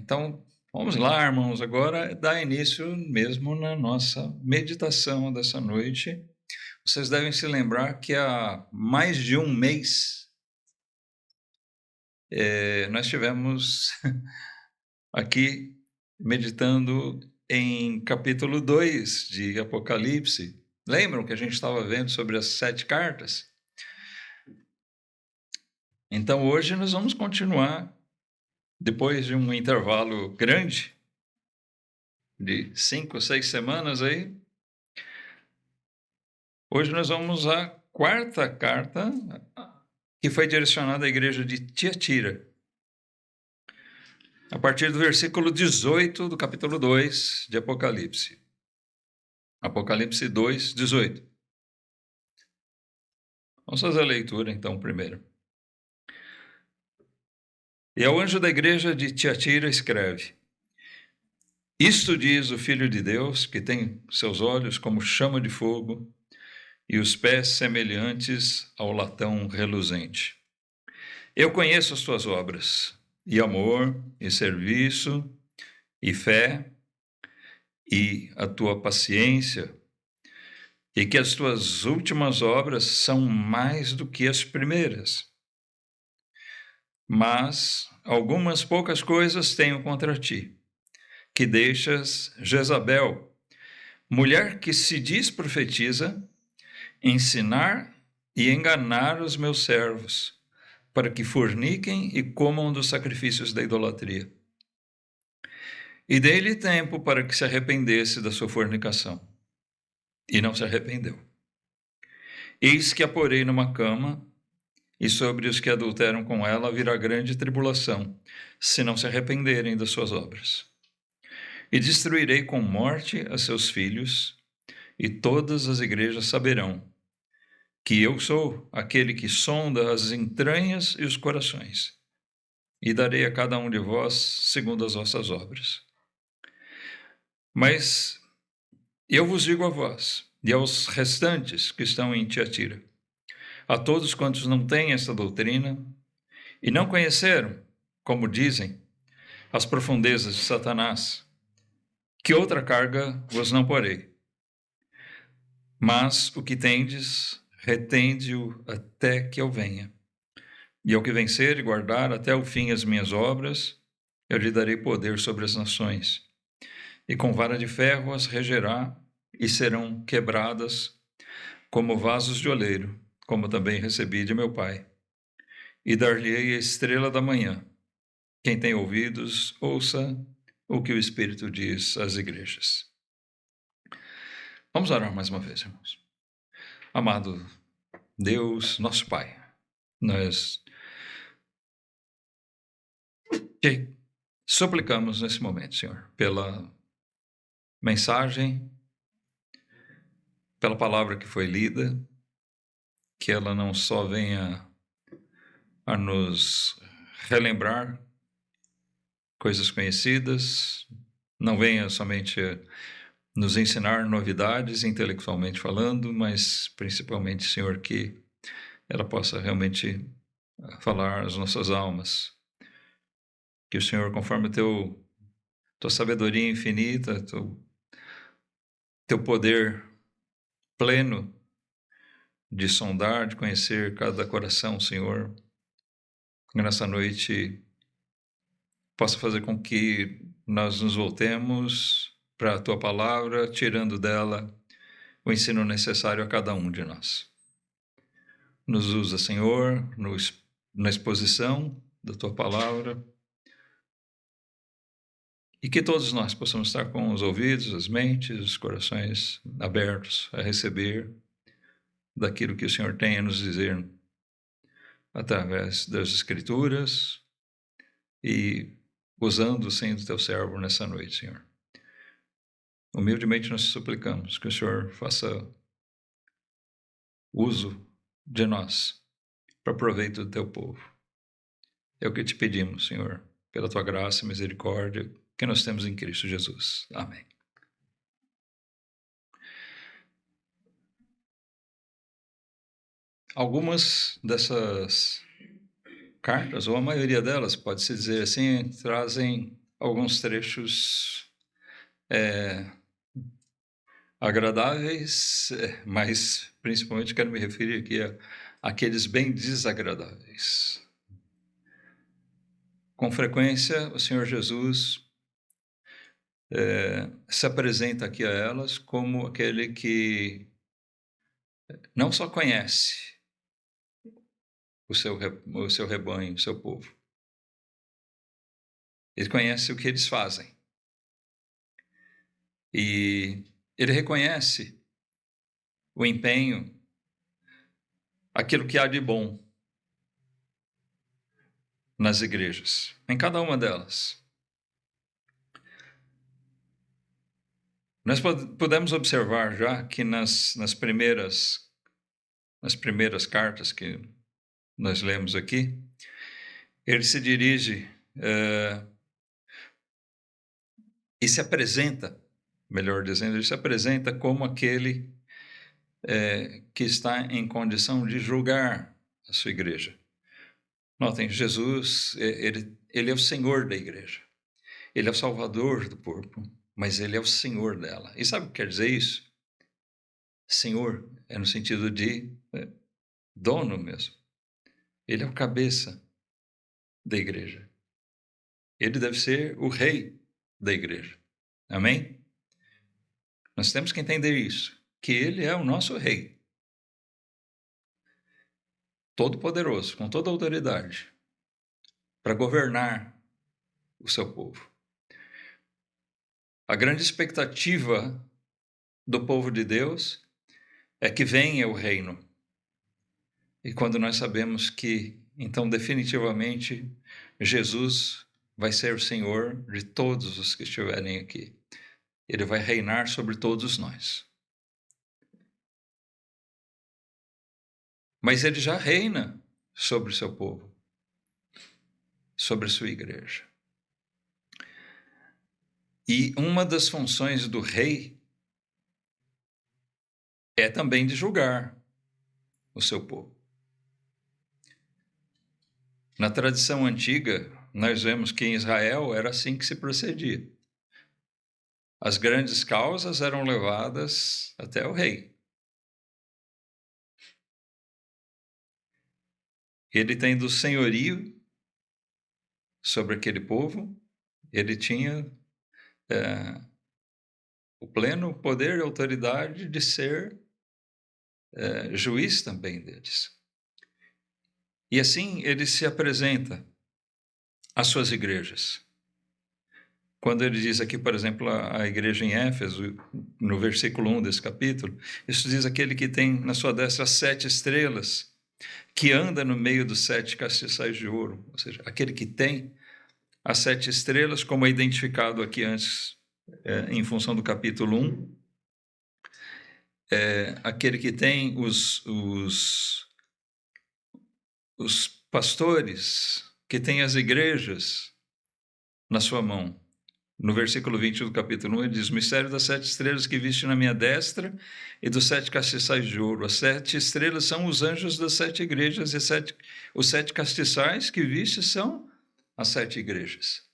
Então, vamos lá, irmãos, agora dar início mesmo na nossa meditação dessa noite. Vocês devem se lembrar que há mais de um mês nós estivemos aqui meditando em capítulo 2 de Apocalipse. Lembram que a gente estava vendo sobre as 7 cartas? Então, hoje nós vamos continuar, depois de um intervalo grande, de 5, 6 semanas aí. Hoje nós vamos à 4ª carta, que foi direcionada à igreja de Tiatira. A partir do versículo 18 do capítulo 2 de Apocalipse. Apocalipse 2, 18. Vamos fazer a leitura então primeiro. E ao anjo da igreja de Tiatira escreve: Isto diz o Filho de Deus, que tem seus olhos como chama de fogo e os pés semelhantes ao latão reluzente. Eu conheço as tuas obras, e amor, e serviço, e fé, e a tua paciência, e que as tuas últimas obras são mais do que as primeiras. Mas algumas poucas coisas tenho contra ti, que deixas Jezabel, mulher que se diz profetiza, ensinar e enganar os meus servos, para que forniquem e comam dos sacrifícios da idolatria. E dei-lhe tempo para que se arrependesse da sua fornicação. E não se arrependeu. Eis que a porei numa cama, e sobre os que adulteram com ela virá grande tribulação, se não se arrependerem das suas obras. E destruirei com morte a seus filhos, e todas as igrejas saberão que eu sou aquele que sonda as entranhas e os corações, e darei a cada um de vós segundo as vossas obras. Mas eu vos digo a vós, e aos restantes que estão em Tiatira, a todos quantos não têm esta doutrina, e não conheceram, como dizem, as profundezas de Satanás, que outra carga vos não porei. Mas o que tendes, retende-o até que eu venha. E ao que vencer e guardar até o fim as minhas obras, eu lhe darei poder sobre as nações. E com vara de ferro as regerá, e serão quebradas como vasos de oleiro, como também recebi de meu Pai. E dar-lhe-ei a estrela da manhã. Quem tem ouvidos, ouça o que o Espírito diz às igrejas. Vamos orar mais uma vez, irmãos. Amado Deus, nosso Pai, nós te suplicamos nesse momento, Senhor, pela mensagem, pela palavra que foi lida, que ela não só venha a nos relembrar coisas conhecidas, não venha somente nos ensinar novidades intelectualmente falando, mas principalmente, Senhor, que ela possa realmente falar às nossas almas. Que o Senhor, conforme tua sabedoria infinita, teu poder pleno de sondar, de conhecer cada coração, Senhor, que nessa noite possa fazer com que nós nos voltemos para a tua palavra, tirando dela o ensino necessário a cada um de nós. Nos usa, Senhor, na exposição da tua palavra, e que todos nós possamos estar com os ouvidos, as mentes, os corações abertos a receber daquilo que o Senhor tem a nos dizer através das Escrituras e usando, sendo teu servo nessa noite, Senhor. Humildemente nós te suplicamos que o Senhor faça uso de nós para proveito do teu povo. É o que te pedimos, Senhor, pela tua graça e misericórdia que nós temos em Cristo Jesus. Amém. Algumas dessas cartas, ou a maioria delas, pode-se dizer assim, trazem alguns trechos agradáveis, mas principalmente quero me referir aqui àqueles bem desagradáveis. Com frequência, o Senhor Jesus se apresenta aqui a elas como aquele que não só conhece o seu rebanho, o seu povo. Ele conhece o que eles fazem. E ele reconhece o empenho, aquilo que há de bom nas igrejas, em cada uma delas. Nós podemos observar já que nas primeiras cartas que nós lemos aqui, ele se dirige e se apresenta, melhor dizendo, ele se apresenta como aquele que está em condição de julgar a sua igreja. Notem, Jesus, ele é o Senhor da igreja. Ele é o Salvador do corpo, mas ele é o Senhor dela. E sabe o que quer dizer isso? Senhor é no sentido de dono mesmo. Ele é o cabeça da igreja. Ele deve ser o rei da igreja. Amém? Nós temos que entender isso, que ele é o nosso rei. Todo-poderoso, com toda a autoridade, para governar o seu povo. A grande expectativa do povo de Deus é que venha o reino. E quando nós sabemos que, então, definitivamente, Jesus vai ser o Senhor de todos os que estiverem aqui. Ele vai reinar sobre todos nós. Mas ele já reina sobre o seu povo, sobre a sua igreja. E uma das funções do rei é também de julgar o seu povo. Na tradição antiga, nós vemos que em Israel era assim que se procedia. As grandes causas eram levadas até o rei. Ele tendo o senhorio sobre aquele povo, ele tinha o pleno poder e autoridade de ser juiz também deles. E assim ele se apresenta às suas igrejas. Quando ele diz aqui, por exemplo, a igreja em Éfeso, no versículo 1 desse capítulo, isso diz aquele que tem na sua destra 7 estrelas, que anda no meio dos 7 castiçais de ouro, ou seja, aquele que tem as 7 estrelas, como é identificado aqui antes, em função do capítulo 1, aquele que tem os pastores, que tem as igrejas na sua mão. No versículo 20 do capítulo 1, ele diz: mistério das 7 estrelas que viste na minha destra e dos 7 castiçais de ouro. As 7 estrelas são os anjos das 7 igrejas, e os 7 castiçais que viste são as 7 igrejas.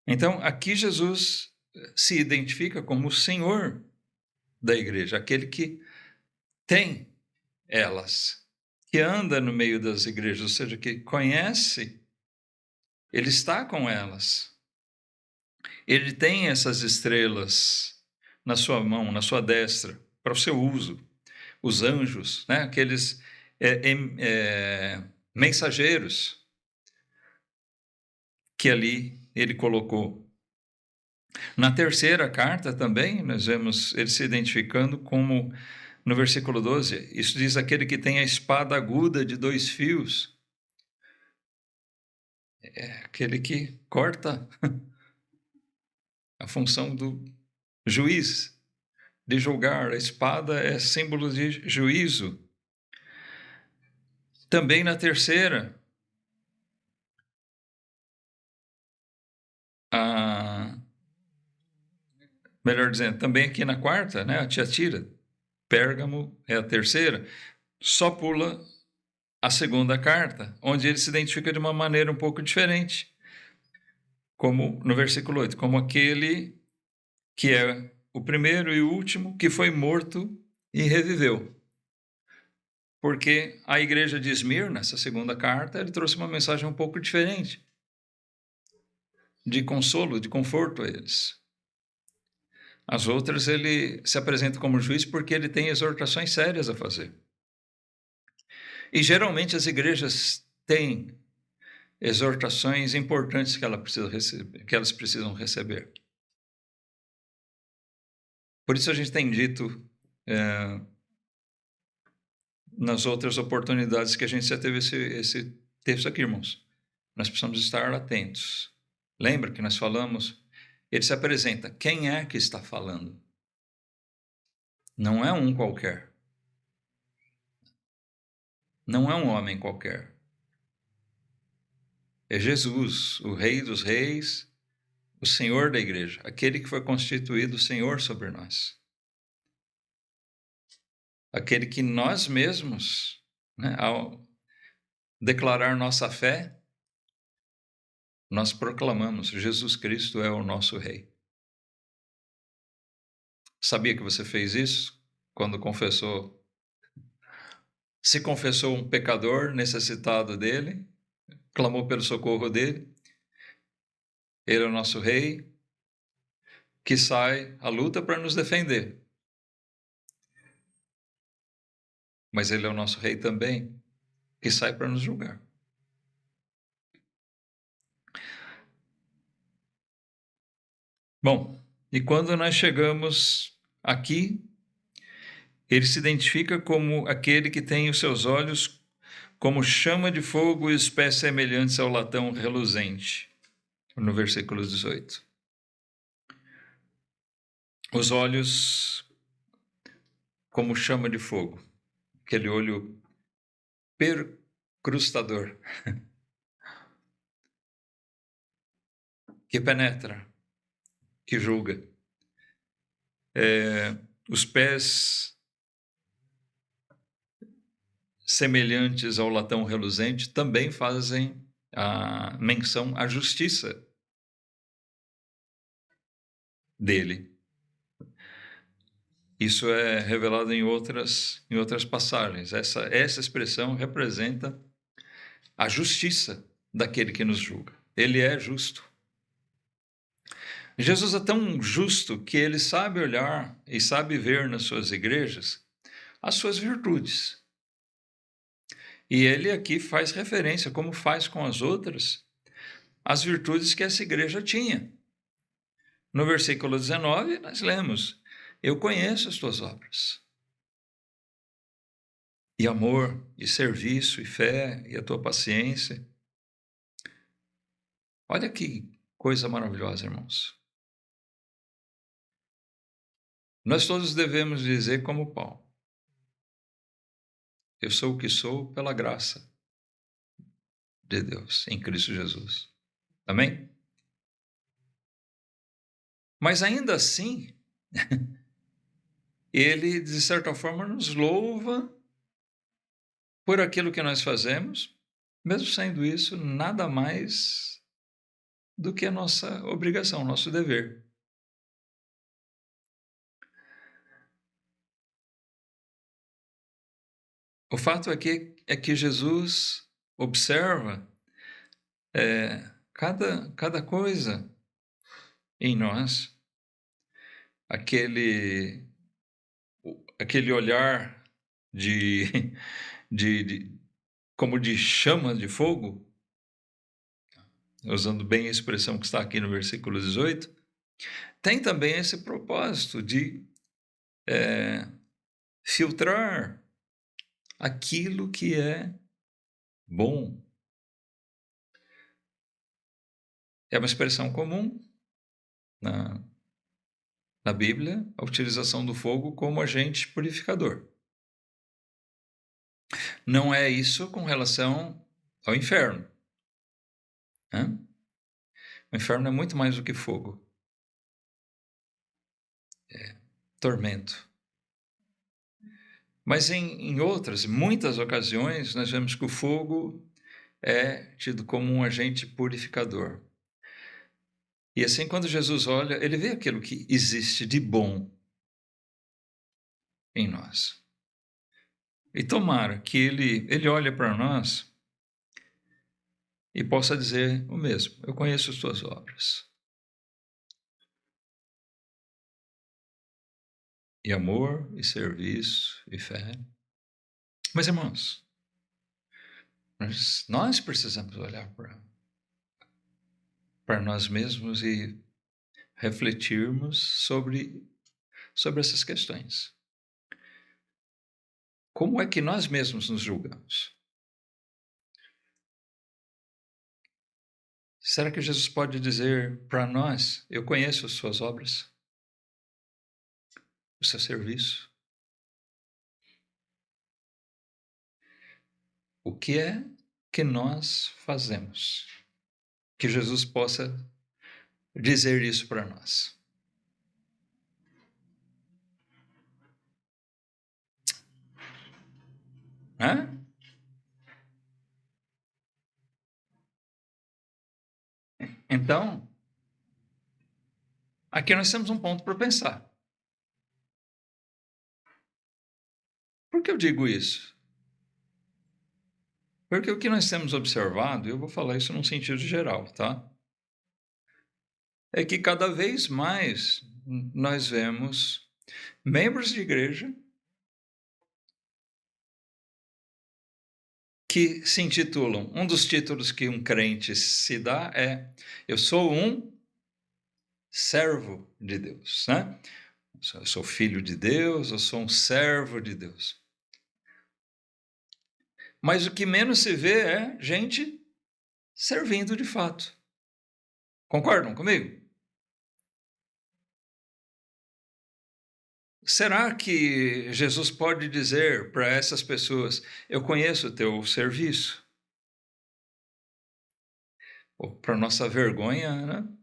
Então, aqui Jesus se identifica como o Senhor da igreja, aquele que tem elas, que anda no meio das igrejas, ou seja, que conhece, ele está com elas. Ele tem essas estrelas na sua mão, na sua destra, para o seu uso. Os anjos, né? Aqueles mensageiros que ali ele colocou. Na terceira carta também, nós vemos ele se identificando como, no versículo 12, isso diz aquele que tem a espada aguda de 2 fios. É aquele que corta a função do juiz, de julgar. A espada é símbolo de juízo. Também na terceira, melhor dizendo, também aqui na quarta, né, a Tiatira, Pérgamo é a terceira, só pula a segunda carta, onde ele se identifica de uma maneira um pouco diferente. como no versículo 8, como aquele que é o primeiro e o último que foi morto e reviveu. Porque a igreja de Esmirna, nessa segunda carta, ele trouxe uma mensagem um pouco diferente, de consolo, de conforto a eles. As outras ele se apresenta como juiz porque ele tem exortações sérias a fazer. E geralmente as igrejas têm exortações importantes que elas precisam receber. Por isso a gente tem dito nas outras oportunidades que a gente já teve esse texto aqui, irmãos. Nós precisamos estar atentos. Lembra que nós falamos? Ele se apresenta. Quem é que está falando? Não é um qualquer. Não é um homem qualquer. É Jesus, o Rei dos Reis, o Senhor da igreja, aquele que foi constituído Senhor sobre nós. Aquele que nós mesmos, ao declarar nossa fé, nós proclamamos: Jesus Cristo é o nosso Rei. Sabia que você fez isso quando se confessou um pecador necessitado dele, clamou pelo socorro dele? Ele é o nosso Rei, que sai à luta para nos defender. Mas ele é o nosso Rei também, que sai para nos julgar. Bom, e quando nós chegamos aqui, ele se identifica como aquele que tem os seus olhos como chama de fogo e os pés semelhantes ao latão reluzente, no versículo 18. Os olhos como chama de fogo, aquele olho percrustador, que penetra, que julga. Os pés semelhantes ao latão reluzente também fazem a menção à justiça dele. Isso é revelado em outras passagens. Essa expressão representa a justiça daquele que nos julga. Ele é justo. Jesus é tão justo que ele sabe olhar e sabe ver nas suas igrejas as suas virtudes. E ele aqui faz referência, como faz com as outras, as virtudes que essa igreja tinha. No versículo 19, nós lemos: eu conheço as tuas obras. E amor, e serviço, e fé, e a tua paciência. Olha que coisa maravilhosa, irmãos. Nós todos devemos dizer como Paulo: eu sou o que sou pela graça de Deus em Cristo Jesus. Amém? Mas ainda assim, ele, de certa forma, nos louva por aquilo que nós fazemos, mesmo sendo isso nada mais do que a nossa obrigação, nosso dever. O fato é que Jesus observa cada coisa em nós, aquele olhar como de chama de fogo, usando bem a expressão que está aqui no versículo 18, tem também esse propósito de filtrar aquilo que é bom. É uma expressão comum na Bíblia, a utilização do fogo como agente purificador. Não é isso com relação ao inferno. O inferno é muito mais do que fogo. É tormento. Mas em muitas ocasiões, nós vemos que o fogo é tido como um agente purificador. E assim, quando Jesus olha, ele vê aquilo que existe de bom em nós. E tomara que ele olhe para nós e possa dizer o mesmo: eu conheço as tuas obras. E amor, e serviço, e fé. Mas, irmãos, nós precisamos olhar para nós mesmos e refletirmos sobre essas questões. Como é que nós mesmos nos julgamos? Será que Jesus pode dizer para nós: eu conheço as suas obras, o seu serviço? O que é que nós fazemos? Que Jesus possa dizer isso para nós. Hã? Então, aqui nós temos um ponto para pensar. Por que eu digo isso? Porque o que nós temos observado, eu vou falar isso num sentido geral, tá? É que cada vez mais nós vemos membros de igreja que se intitulam, um dos títulos que um crente se dá é: eu sou um servo de Deus, né? Eu sou filho de Deus, eu sou um servo de Deus. Mas o que menos se vê é gente servindo de fato. Concordam comigo? Será que Jesus pode dizer para essas pessoas: eu conheço o teu serviço? Para nossa vergonha, né?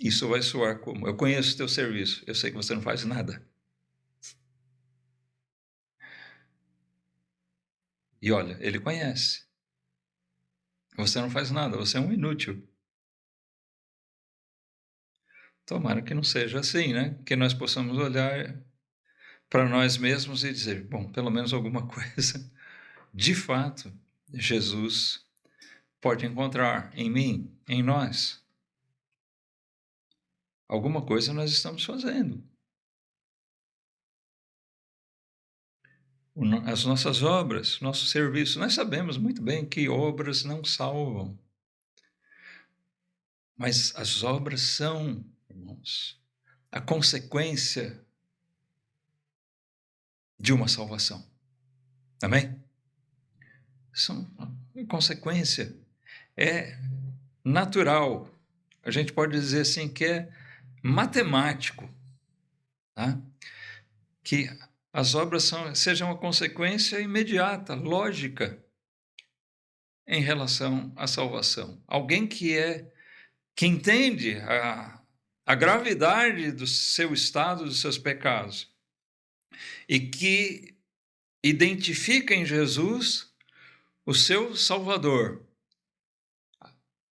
Isso vai soar como: eu conheço o teu serviço, eu sei que você não faz nada. E olha, ele conhece. Você não faz nada, você é um inútil. Tomara que não seja assim, né? Que nós possamos olhar para nós mesmos e dizer: bom, pelo menos alguma coisa, de fato, Jesus pode encontrar em mim, em nós. Alguma coisa nós estamos fazendo. As nossas obras, nosso serviço, nós sabemos muito bem que obras não salvam. Mas as obras são, irmãos, a consequência de uma salvação. Amém? São a consequência. É natural. A gente pode dizer assim que é matemático. Tá? Que as obras sejam uma consequência imediata, lógica, em relação à salvação. Alguém que entende a gravidade do seu estado, dos seus pecados, e que identifica em Jesus o seu Salvador,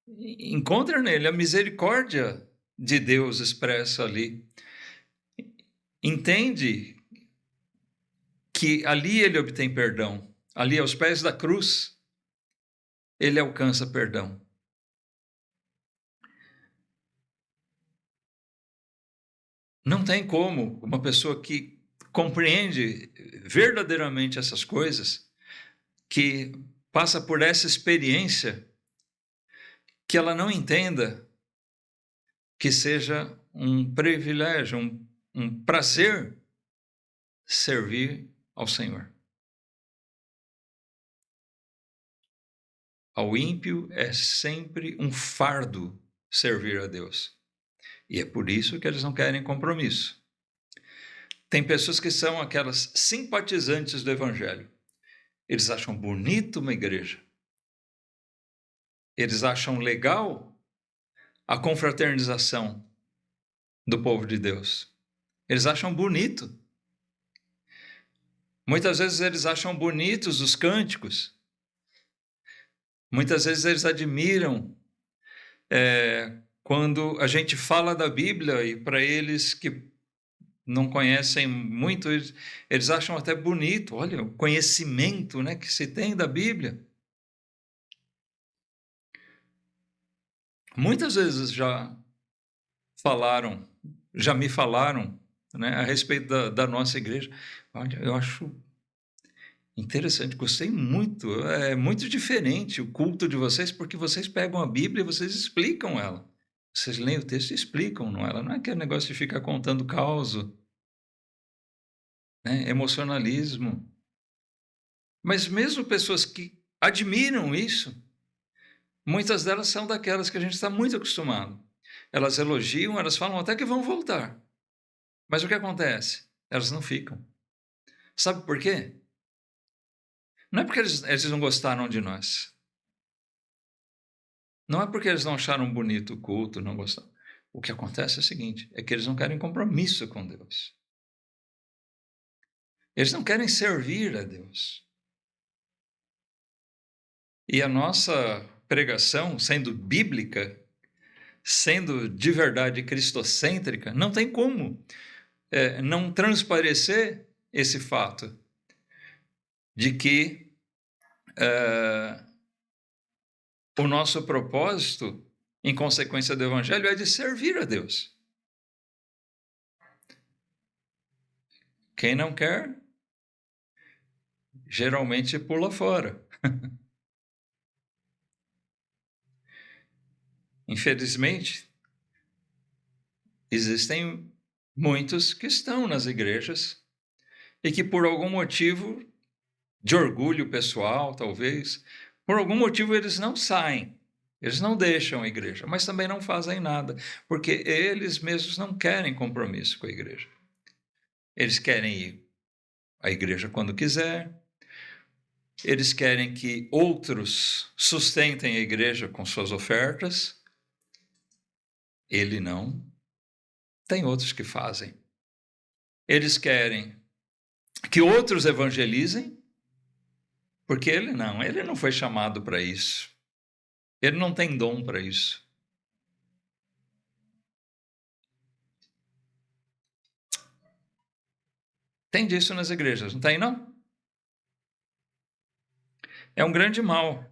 encontra nele a misericórdia de Deus expressa ali, entende que ali ele obtém perdão, ali aos pés da cruz, ele alcança perdão. Não tem como uma pessoa que compreende verdadeiramente essas coisas, que passa por essa experiência, que ela não entenda que seja um privilégio, um prazer servir ao Senhor. Ao ímpio é sempre um fardo servir a Deus. E é por isso que eles não querem compromisso. Tem pessoas que são aquelas simpatizantes do Evangelho. Eles acham bonito uma igreja. Eles acham legal a confraternização do povo de Deus. Eles acham bonito. Muitas vezes eles acham bonitos os cânticos. Muitas vezes eles admiram quando a gente fala da Bíblia e para eles que não conhecem muito, eles acham até bonito, olha, o conhecimento, né, que se tem da Bíblia. Muitas vezes já me falaram, né, a respeito da nossa igreja. Olha, eu acho interessante, gostei muito, é muito diferente o culto de vocês, porque vocês pegam a Bíblia e vocês explicam ela. Vocês leem o texto e explicam, não? Ela não é aquele negócio de ficar contando causa, né? Emocionalismo. Mas mesmo pessoas que admiram isso, muitas delas são daquelas que a gente está muito acostumado. Elas elogiam, elas falam até que vão voltar. Mas o que acontece? Elas não ficam. Sabe por quê? Não é porque eles não gostaram de nós. Não é porque eles não acharam bonito o culto, não gostaram. O que acontece é o seguinte, é que eles não querem compromisso com Deus. Eles não querem servir a Deus. E a nossa pregação, sendo bíblica, sendo de verdade cristocêntrica, não tem como não transparecer esse fato de que o nosso propósito, em consequência do Evangelho, é de servir a Deus. Quem não quer, geralmente pula fora. Infelizmente, existem muitos que estão nas igrejas e que por algum motivo, de orgulho pessoal, talvez, por algum motivo eles não saem, eles não deixam a igreja, mas também não fazem nada, porque eles mesmos não querem compromisso com a igreja. Eles querem ir à igreja quando quiser, eles querem que outros sustentem a igreja com suas ofertas, ele não. Tem outros que fazem. Eles querem que outros evangelizem, porque ele não foi chamado para isso. Ele não tem dom para isso. Tem disso nas igrejas, não tem, não? É um grande mal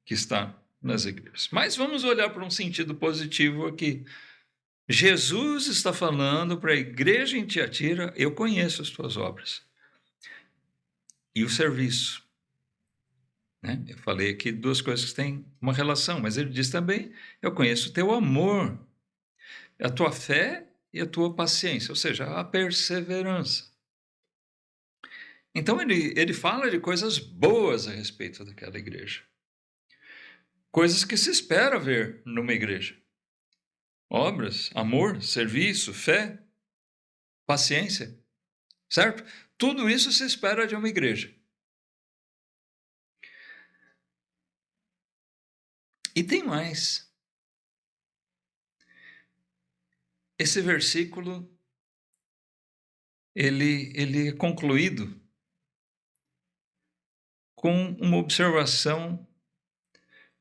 que está nas igrejas. Mas vamos olhar para um sentido positivo aqui. Jesus está falando para a igreja em Tiatira, eu conheço as tuas obras. E o serviço. Né? Eu falei aqui duas coisas que têm uma relação, mas ele diz também, eu conheço o teu amor, a tua fé e a tua paciência, ou seja, a perseverança. Então ele fala de coisas boas a respeito daquela igreja. Coisas que se espera ver numa igreja. Obras, amor, serviço, fé, paciência, certo? Tudo isso se espera de uma igreja. E tem mais. Esse versículo, ele é concluído com uma observação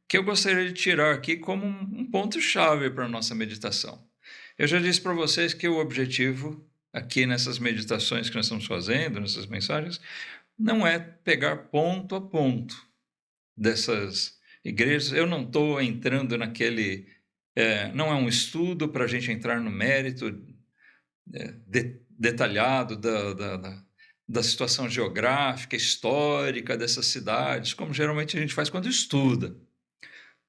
que eu gostaria de tirar aqui como um ponto-chave para a nossa meditação. Eu já disse para vocês que o objetivo aqui nessas meditações que nós estamos fazendo, nessas mensagens, não é pegar ponto a ponto dessas igrejas. Eu não estou entrando naquele... não é um estudo para a gente entrar no mérito detalhado da situação geográfica, histórica dessas cidades, como geralmente a gente faz quando estuda.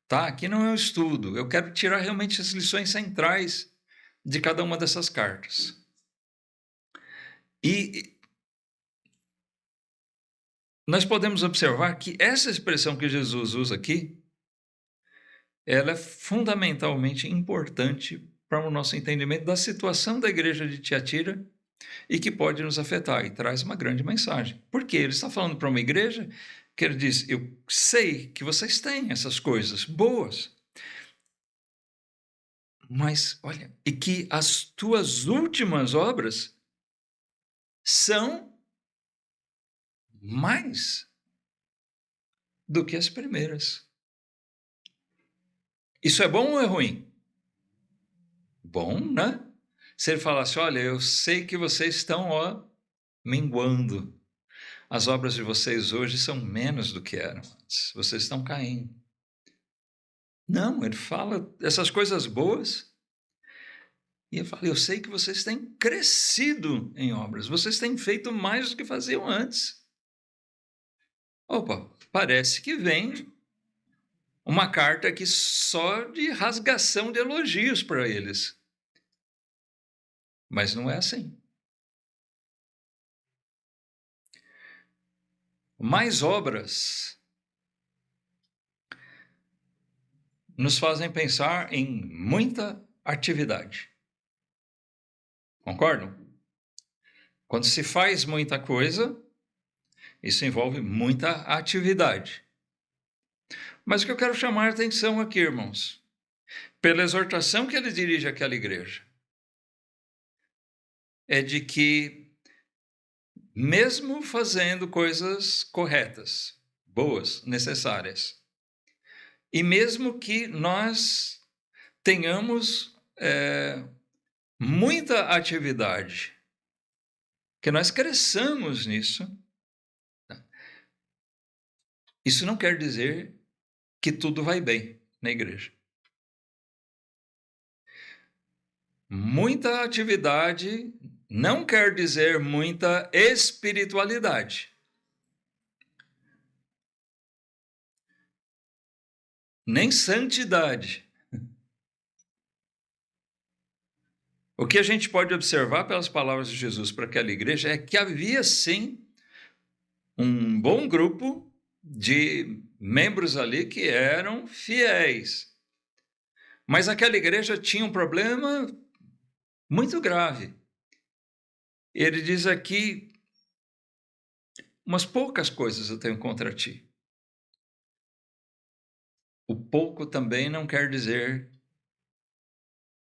Tá? Aqui não é um estudo. Eu quero tirar realmente as lições centrais de cada uma dessas cartas. E nós podemos observar que essa expressão que Jesus usa aqui, ela é fundamentalmente importante para o nosso entendimento da situação da igreja de Tiatira e que pode nos afetar, e traz uma grande mensagem. Porque ele está falando para uma igreja que ele diz, eu sei que vocês têm essas coisas boas, mas, olha, e que as tuas últimas obras são mais do que as primeiras. Isso é bom ou é ruim? Bom, né? Se ele falasse, olha, eu sei que vocês estão, minguando. As obras de vocês hoje são menos do que eram antes. Vocês estão caindo. Não, ele fala essas coisas boas. E ele fala, eu sei que vocês têm crescido em obras. Vocês têm feito mais do que faziam antes. Opa, parece que vem uma carta aqui só de rasgação de elogios para eles. Mas não é assim. Mais obras nos fazem pensar em muita atividade. Concordam? Quando se faz muita coisa, isso envolve muita atividade. Mas o que eu quero chamar a atenção aqui, irmãos, pela exortação que ele dirige àquela igreja, é de que, mesmo fazendo coisas corretas, boas, necessárias, e mesmo que nós tenhamos muita atividade, que nós cresçamos nisso, isso não quer dizer que tudo vai bem na igreja. Muita atividade não quer dizer muita espiritualidade. Nem santidade. O que a gente pode observar pelas palavras de Jesus para aquela igreja é que havia, sim, um bom grupo de membros ali que eram fiéis. Mas aquela igreja tinha um problema muito grave. Ele diz aqui, umas poucas coisas eu tenho contra ti. O pouco também não quer dizer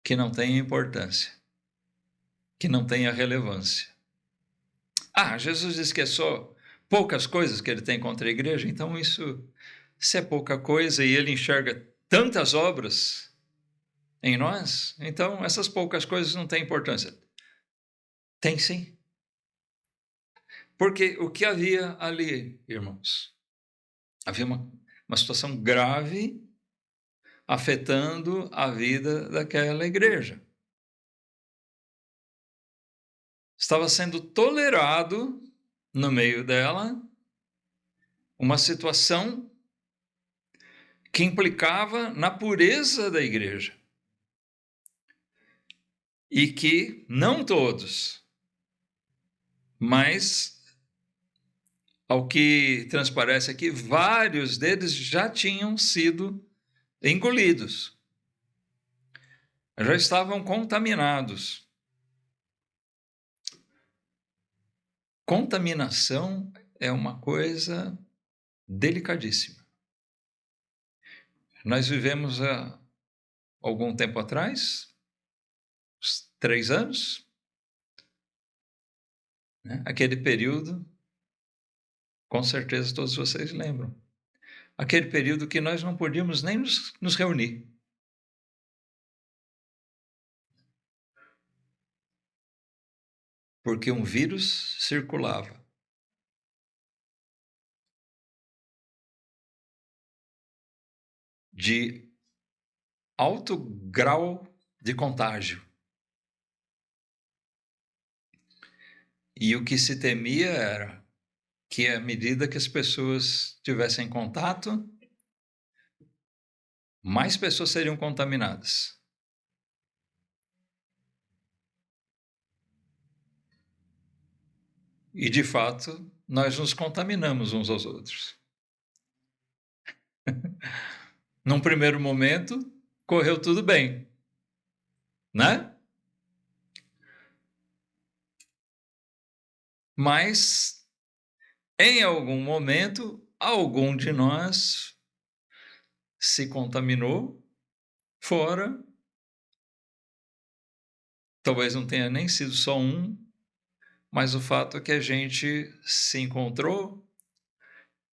que não tenha importância, que não tenha relevância. Jesus diz que é só poucas coisas que ele tem contra a igreja, então se é pouca coisa e ele enxerga tantas obras em nós, então essas poucas coisas não têm importância. Tem sim. Porque o que havia ali, irmãos? Havia uma situação grave afetando a vida daquela igreja. Estava sendo tolerado no meio dela uma situação que implicava na pureza da igreja. E que não todos, mas, ao que transparece aqui, vários deles já tinham sido engolidos, já estavam contaminados. Contaminação é uma coisa delicadíssima. Nós vivemos há algum tempo atrás, uns 3 anos, né? Aquele período, com certeza todos vocês lembram, aquele período que nós não podíamos nem nos reunir. Porque um vírus circulava. De alto grau de contágio. E o que se temia era que, à medida que as pessoas tivessem contato, mais pessoas seriam contaminadas. E, de fato, nós nos contaminamos uns aos outros. Num primeiro momento, correu tudo bem, né? Mas, em algum momento, algum de nós se contaminou fora. Talvez não tenha nem sido só um, mas o fato é que a gente se encontrou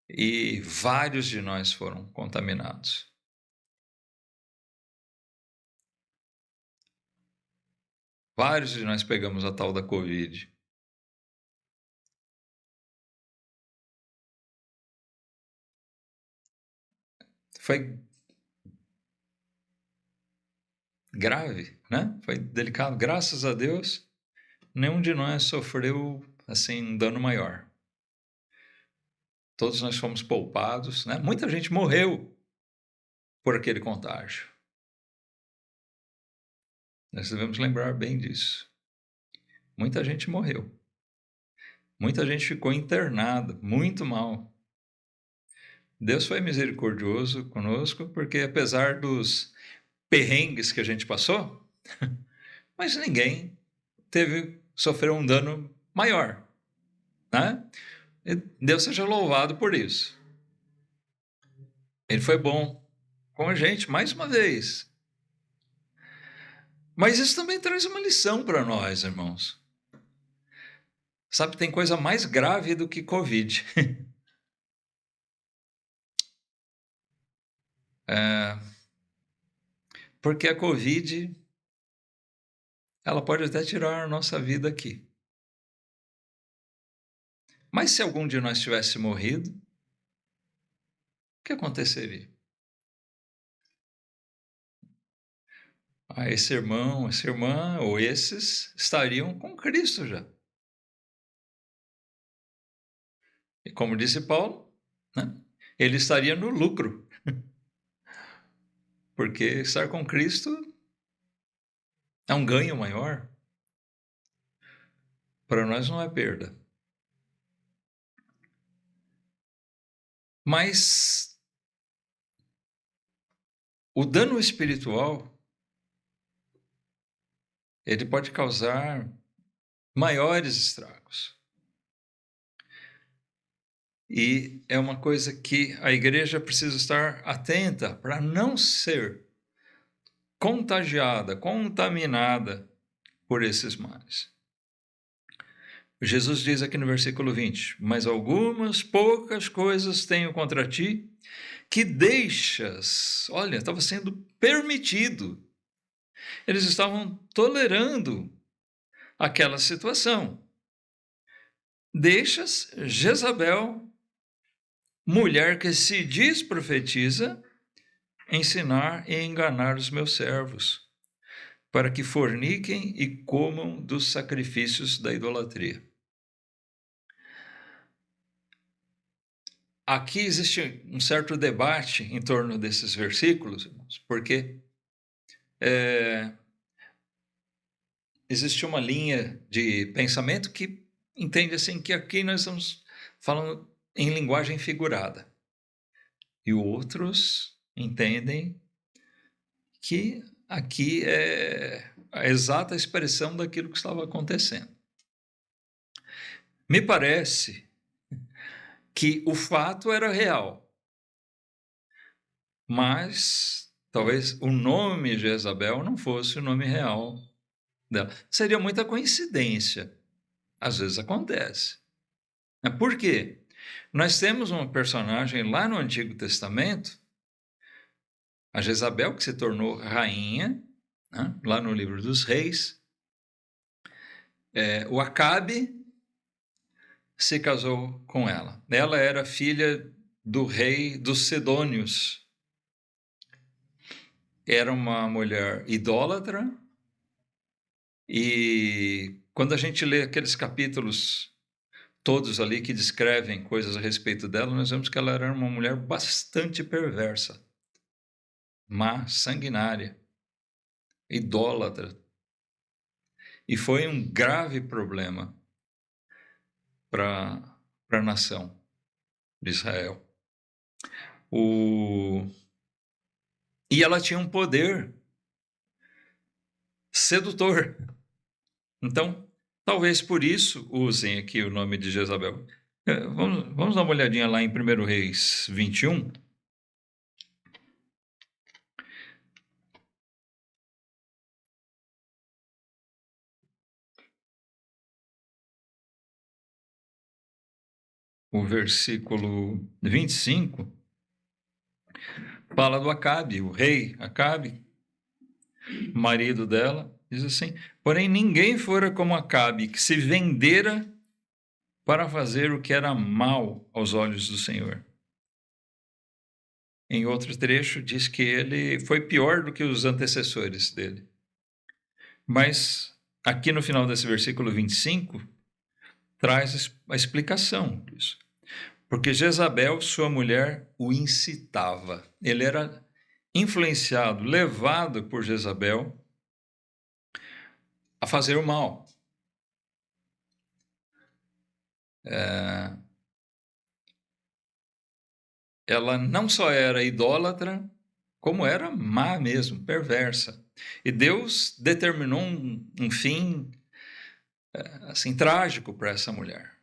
e vários de nós foram contaminados. Vários de nós pegamos a tal da Covid. Foi grave, né? Foi delicado. Graças a Deus, nenhum de nós sofreu assim um dano maior. Todos nós fomos poupados, né? Muita gente morreu por aquele contágio. Nós devemos lembrar bem disso. Muita gente morreu. Muita gente ficou internada, muito mal. Deus foi misericordioso conosco, porque apesar dos perrengues que a gente passou, mas ninguém sofreu um dano maior, né? E Deus seja louvado por isso. Ele foi bom com a gente mais uma vez. Mas isso também traz uma lição para nós, irmãos. Sabe, tem coisa mais grave do que Covid. Porque a Covid, ela pode até tirar a nossa vida aqui. Mas se algum de nós tivesse morrido, o que aconteceria? Esse irmão, essa irmã, ou esses estariam com Cristo já. E como disse Paulo, né? Ele estaria no lucro. Porque estar com Cristo é um ganho maior. Para nós não é perda. Mas o dano espiritual, ele pode causar maiores estragos. E é uma coisa que a igreja precisa estar atenta para não ser contagiada, contaminada por esses males. Jesus diz aqui no versículo 20: mas algumas poucas coisas tenho contra ti, que deixas, olha, estava sendo permitido. Eles estavam tolerando aquela situação. Deixas Jezabel, mulher que se diz profetiza, ensinar e enganar os meus servos, para que forniquem e comam dos sacrifícios da idolatria. Aqui existe um certo debate em torno desses versículos, porque existe uma linha de pensamento que entende assim que aqui nós estamos falando em linguagem figurada. E outros entendem que aqui é a exata expressão daquilo que estava acontecendo. Me parece que o fato era real, mas talvez o nome Jezabel não fosse o nome real dela. Seria muita coincidência. Às vezes acontece. Por quê? Nós temos uma personagem lá no Antigo Testamento, a Jezabel, que se tornou rainha, né? Lá no livro dos Reis. O Acabe se casou com ela. Ela era filha do rei dos Sidônios. Era uma mulher idólatra, e quando a gente lê aqueles capítulos todos ali que descrevem coisas a respeito dela, nós vemos que ela era uma mulher bastante perversa, má, sanguinária, idólatra. E foi um grave problema para a nação de Israel. E ela tinha um poder sedutor. Então, talvez por isso usem aqui o nome de Jezabel. Vamos dar uma olhadinha lá em 1 Reis 21. O versículo 25 fala do Acabe, o rei Acabe, marido dela, Diz assim: porém ninguém fora como Acabe, que se vendera para fazer o que era mal aos olhos do Senhor. Em outro trecho diz que ele foi pior do que os antecessores dele. Mas aqui no final desse versículo 25, traz a explicação disso. Porque Jezabel, sua mulher, o incitava. Ele era influenciado, levado por Jezabel a fazer o mal. Ela não só era idólatra, como era má mesmo, perversa. E Deus determinou um fim assim trágico para essa mulher.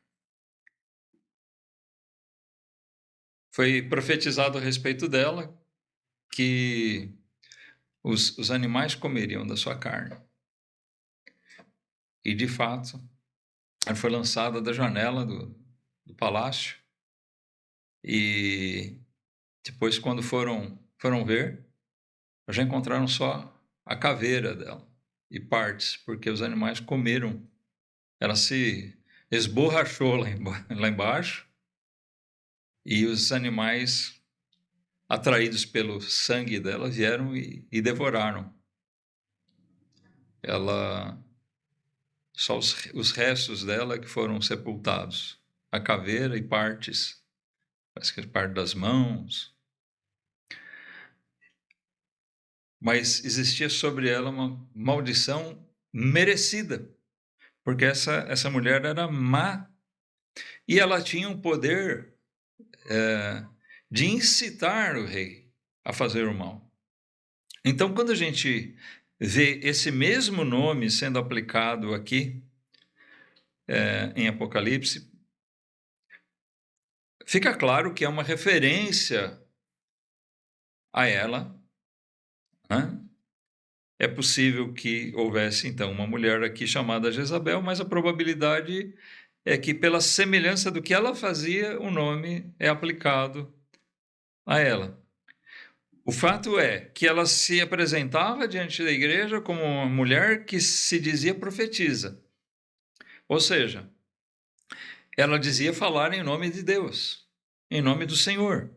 Foi profetizado a respeito dela que os animais comeriam da sua carne. E, de fato, ela foi lançada da janela do palácio. E depois, quando foram ver, já encontraram só a caveira dela e partes, porque os animais comeram. Ela se esborrachou lá embaixo e os animais, atraídos pelo sangue dela, vieram e devoraram. Ela, só os restos dela que foram sepultados, a caveira e partes, parece que parte das mãos. Mas existia sobre ela uma maldição merecida, porque essa mulher era má e ela tinha o poder de incitar o rei a fazer o mal. Então, quando a gente vê esse mesmo nome sendo aplicado aqui em Apocalipse, fica claro que é uma referência a ela, né? É possível que houvesse, então, uma mulher aqui chamada Jezabel, mas a probabilidade é que, pela semelhança do que ela fazia, o nome é aplicado a ela. O fato é que ela se apresentava diante da igreja como uma mulher que se dizia profetisa. Ou seja, ela dizia falar em nome de Deus, em nome do Senhor.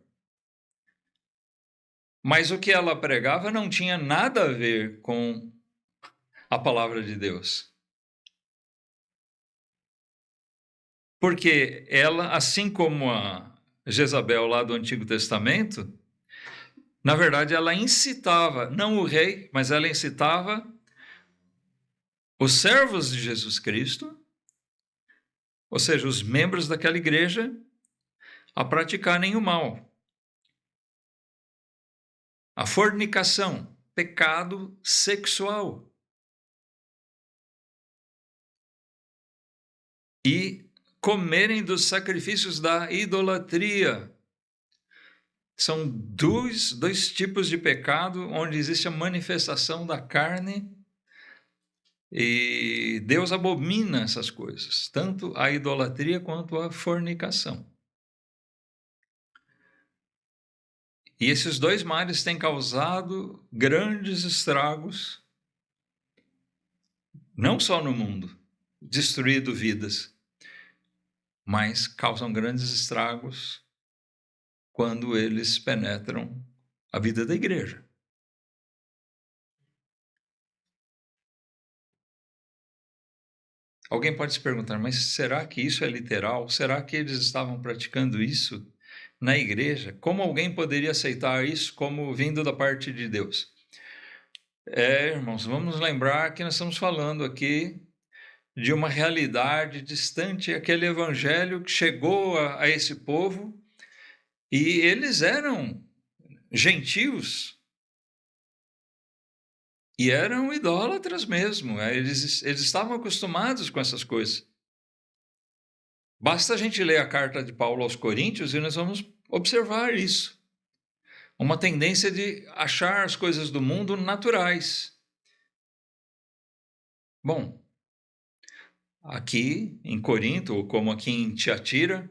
Mas o que ela pregava não tinha nada a ver com a palavra de Deus. Porque ela, assim como a Jezabel lá do Antigo Testamento, na verdade ela incitava, não o rei, mas ela incitava os servos de Jesus Cristo, ou seja, os membros daquela igreja, a praticarem o mal. A fornicação, pecado sexual. E comerem dos sacrifícios da idolatria. São dois tipos de pecado onde existe a manifestação da carne e Deus abomina essas coisas, tanto a idolatria quanto a fornicação. E esses dois males têm causado grandes estragos, não só no mundo, destruído vidas, mas causam grandes estragos quando eles penetram a vida da igreja. Alguém pode se perguntar, mas será que isso é literal? Será que eles estavam praticando isso na igreja? Como alguém poderia aceitar isso como vindo da parte de Deus? Irmãos, vamos lembrar que nós estamos falando aqui de uma realidade distante, aquele evangelho que chegou a esse povo e eles eram gentios e eram idólatras mesmo, eles estavam acostumados com essas coisas. Basta a gente ler a carta de Paulo aos Coríntios e nós vamos observar isso. Uma tendência de achar as coisas do mundo naturais. Bom, aqui em Corinto, ou como aqui em Tiatira,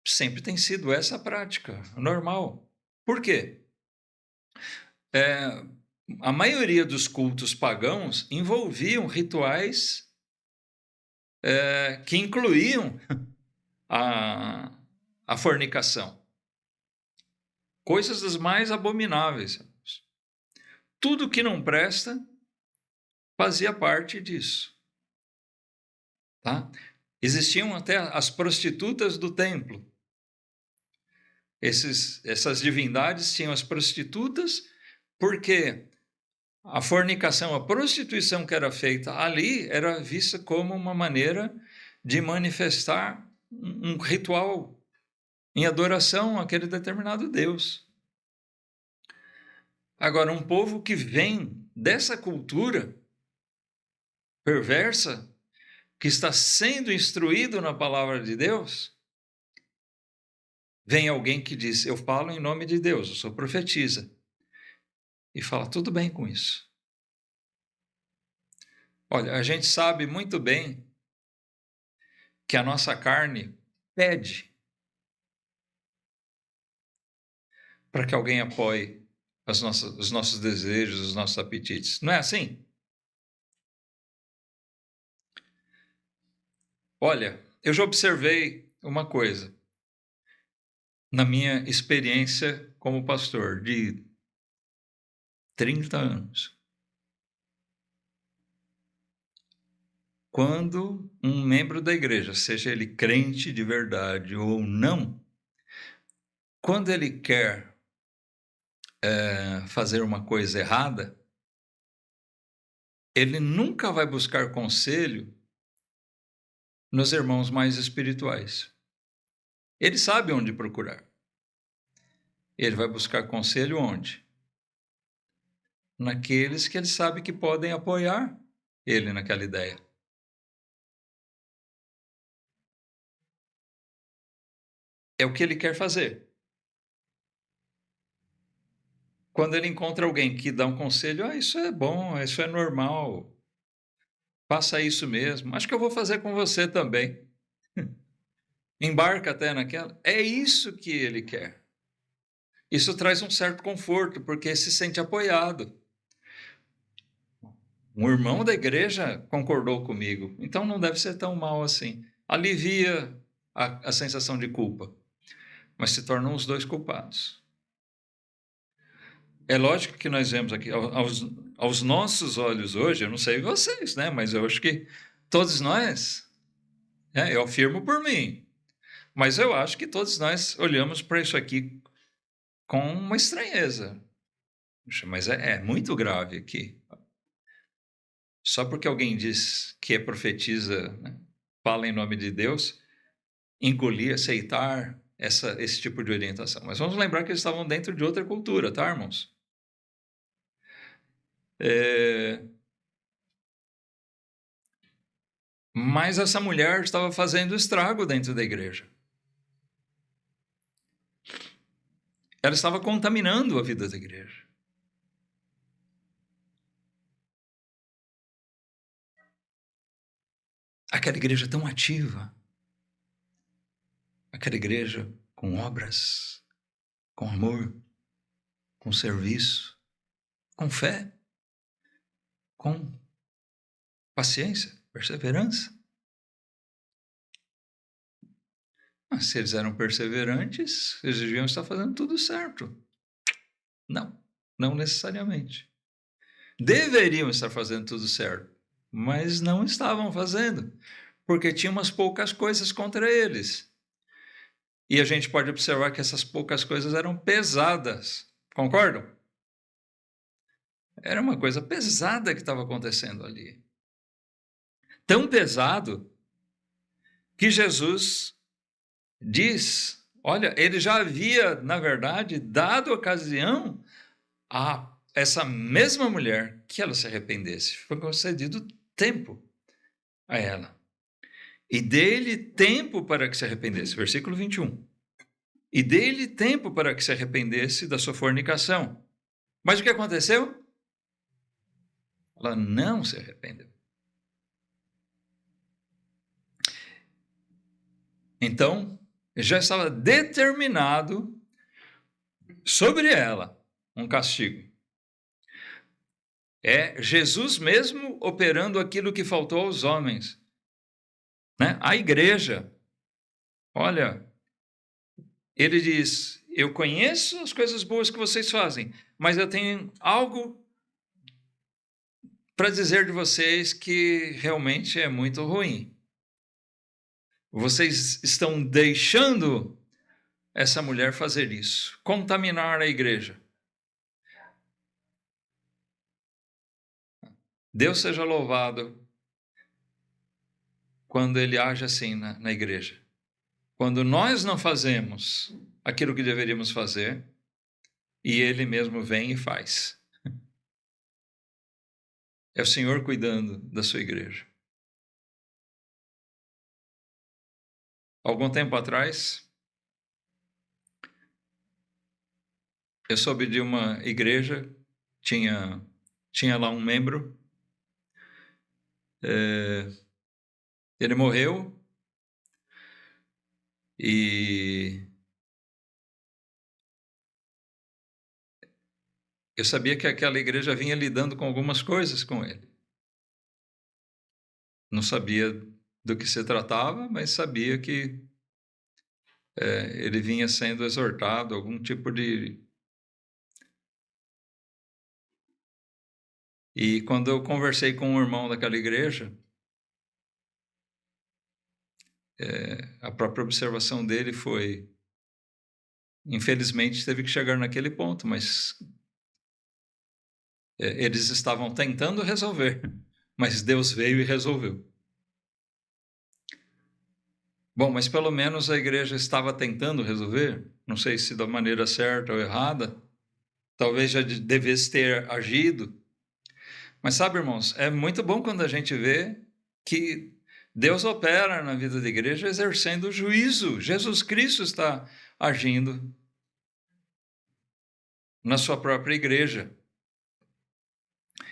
sempre tem sido essa a prática, normal. Por quê? a maioria dos cultos pagãos envolviam rituais que incluíam a fornicação. Coisas das mais abomináveis. Tudo que não presta fazia parte disso. Tá? Existiam até as prostitutas do templo. Essas divindades tinham as prostitutas, porque a fornicação, a prostituição que era feita ali era vista como uma maneira de manifestar um ritual em adoração àquele determinado Deus. Agora, um povo que vem dessa cultura perversa, que está sendo instruído na palavra de Deus, vem alguém que diz: eu falo em nome de Deus, eu sou profetisa. E fala: tudo bem com isso. Olha, a gente sabe muito bem que a nossa carne pede para que alguém apoie os nossos desejos, os nossos apetites. Não é assim? Olha, eu já observei uma coisa na minha experiência como pastor de 30 anos. Quando um membro da igreja, seja ele crente de verdade ou não, quando ele quer fazer uma coisa errada, ele nunca vai buscar conselho nos irmãos mais espirituais. Ele sabe onde procurar. Ele vai buscar conselho onde? Naqueles que ele sabe que podem apoiar ele naquela ideia. É o que ele quer fazer. Quando ele encontra alguém que dá um conselho: isso é bom, isso é normal, faça isso mesmo, acho que eu vou fazer com você também. Embarca até naquela. É isso que ele quer. Isso traz um certo conforto, porque se sente apoiado. Um irmão da igreja concordou comigo, então não deve ser tão mal assim. Alivia a sensação de culpa, mas se tornam os dois culpados. É lógico que nós vemos aqui, aos nossos olhos hoje, eu não sei vocês, né? Mas eu acho que todos nós, eu afirmo por mim, mas eu acho que todos nós olhamos para isso aqui com uma estranheza. Mas é muito grave aqui. Só porque alguém diz que é profetiza, né, fala em nome de Deus, engolir, aceitar esse tipo de orientação. Mas vamos lembrar que eles estavam dentro de outra cultura, tá, irmãos? Mas essa mulher estava fazendo estrago dentro da igreja. Ela estava contaminando a vida da igreja. Aquela igreja tão ativa, aquela igreja com obras, com amor, com serviço, com fé, com paciência, perseverança. Mas se eles eram perseverantes, eles deviam estar fazendo tudo certo. Não necessariamente. Deveriam estar fazendo tudo certo, mas não estavam fazendo, porque tinha umas poucas coisas contra eles. E a gente pode observar que essas poucas coisas eram pesadas. Concordam? Era uma coisa pesada que estava acontecendo ali. Tão pesado que Jesus diz: olha, ele já havia, na verdade, dado ocasião a essa mesma mulher que ela se arrependesse. Foi concedido tempo a ela. E dê-lhe tempo para que se arrependesse. Versículo 21. E dê-lhe tempo para que se arrependesse da sua fornicação. Mas o que aconteceu? Ela não se arrependeu. Então, já estava determinado sobre ela um castigo. É Jesus mesmo operando aquilo que faltou aos homens, né? A igreja, olha, ele diz: eu conheço as coisas boas que vocês fazem, mas eu tenho algo para dizer de vocês que realmente é muito ruim. Vocês estão deixando essa mulher fazer isso, contaminar a igreja. Deus seja louvado quando ele age assim na igreja. Quando nós não fazemos aquilo que deveríamos fazer, e ele mesmo vem e faz. É o Senhor cuidando da sua igreja. Algum tempo atrás, eu soube de uma igreja, tinha lá um membro, ele morreu e eu sabia que aquela igreja vinha lidando com algumas coisas com ele. Não sabia do que se tratava, mas sabia que ele vinha sendo exortado, algum tipo de... E quando eu conversei com um irmão daquela igreja, a própria observação dele foi: infelizmente teve que chegar naquele ponto, mas eles estavam tentando resolver, mas Deus veio e resolveu. Bom, mas pelo menos a igreja estava tentando resolver, não sei se da maneira certa ou errada, talvez já devesse ter agido. Mas sabe, irmãos, é muito bom quando a gente vê que Deus opera na vida da igreja exercendo o juízo. Jesus Cristo está agindo na sua própria igreja.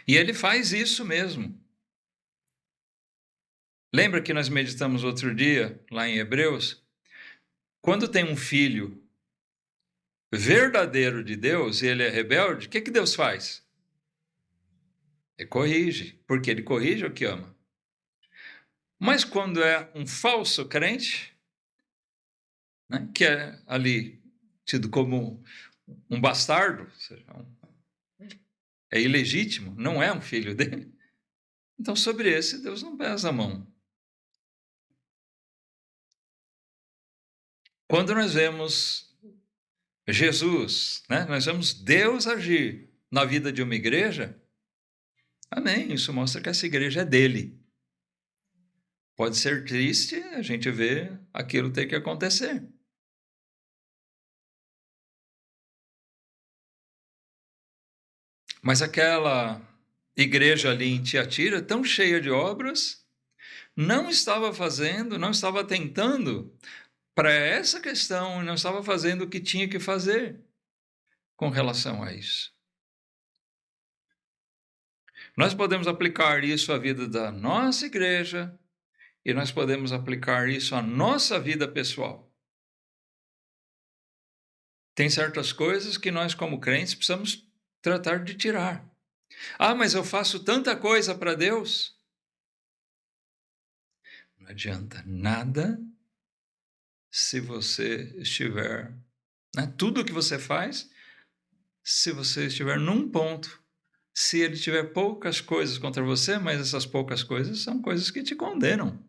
E ele faz isso mesmo. Lembra que nós meditamos outro dia, lá em Hebreus? Quando tem um filho verdadeiro de Deus e ele é rebelde, o que Deus faz? Ele corrige, porque ele corrige o que ama. Mas quando é um falso crente, né, que é ali tido como um bastardo, ou seja, é ilegítimo, não é um filho dele, então sobre esse Deus não pesa a mão. Quando nós vemos Jesus, né, nós vemos Deus agir na vida de uma igreja, amém, isso mostra que essa igreja é dele. Pode ser triste a gente ver aquilo ter que acontecer. Mas aquela igreja ali em Tiatira, tão cheia de obras, não estava fazendo, não estava atentando para essa questão, não estava fazendo o que tinha que fazer com relação a isso. Nós podemos aplicar isso à vida da nossa igreja e nós podemos aplicar isso à nossa vida pessoal. Tem certas coisas que nós, como crentes, precisamos tratar de tirar. Ah, mas eu faço tanta coisa para Deus. Não adianta nada se você estiver, né, tudo que você faz, se você estiver num ponto, se ele tiver poucas coisas contra você, mas essas poucas coisas são coisas que te condenam.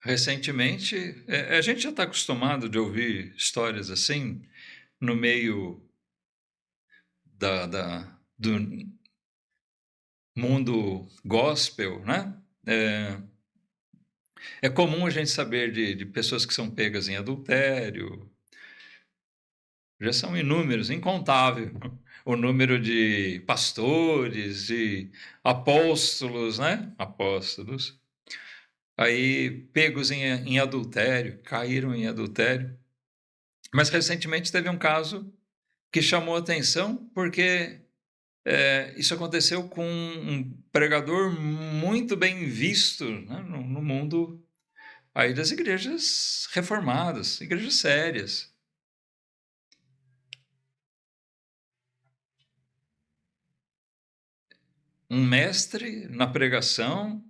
Recentemente, a gente já está acostumado de ouvir histórias assim no meio do mundo gospel, né? É comum a gente saber de pessoas que são pegas em adultério. Já são inúmeros, incontável o número de pastores e apóstolos, né? Apóstolos. Aí pegos em adultério, caíram em adultério. Mas recentemente teve um caso que chamou atenção porque isso aconteceu com um pregador muito bem visto, né, no mundo aí das igrejas reformadas, igrejas sérias. um mestre na pregação,